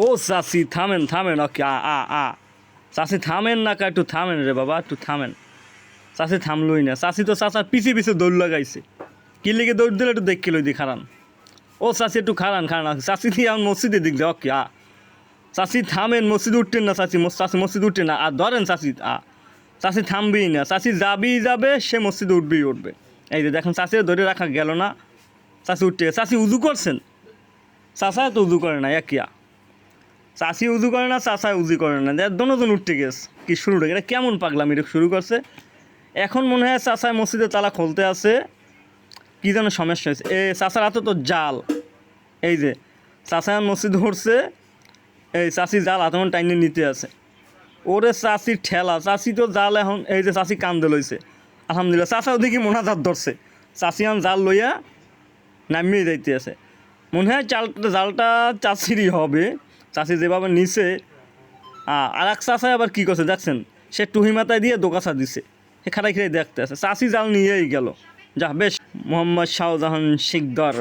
ও চাষি থামেন থামেন, ওকে চাষি থামেন না, একটু থামেন রে বাবা, একটু থামেন। চাষি থামলই না, চাষি তো চাষার পিছে পিছে দৌড় লাগাইছে। কি লিগে দৌড় দিলে একটু দেখি লই দি, খারান। ও চাষি একটু খারান খারান, চাষি দিয়ে আমার মসজিদের দিক দিয়ে, ওকে চাষি থামেন, মসজিদ উঠতেন না চাষি, চাষি মসজিদ উঠতেন না, আর ধরেন চাষি চাষি থামবেই না, চাষি যাবেই যাবে, সে মসজিদে উঠবেই উঠবে। এই যে দেখেন চাষি ধরে রাখা গেল না, চাষি উঠতে গেছে। চাষি উজু করছেন, চাষায় তো উজু করে না, একিয়া চাষি উজু করে না, চাষায় উজু করে না, দোনোজন উঠতে গেছে। কি শুরু রে, এটা কেমন পাগলামি রে শুরু করছে। এখন মনে হয় চাষায় মসজিদে তালা খুলতে আছে, কী যেন সমস্যা হয়েছে। চাষার হাতে তো জাল, এই যে চাষায় মসজিদ উঠছে, এই চাষি জাল হাতে টাইনে নিতে আছে। ওরে চাষির ঠেলা, চাষি তো জাল এখন, এই যে চাষি কান্দে লইছে। আলহামদুলিল্লাহ, চাষাও দেখি মোনাজাত ধরছে, চাষি এখন জাল লইয়া নামিয়ে যাইতে আছে। মনে হয় জালটা চাষিরই হবে, চাষি যেভাবে নিছে। আর এক চাষায় আবার কী করছে দেখছেন, সে টুহি মাথায় দিয়ে দোকাছা দিছে, সে খাটাই খেয়ে দেখতে আছে, চাষি জাল নিয়েই গেল। যা বেশ। মোহাম্মদ শাহজাহান শিকদার।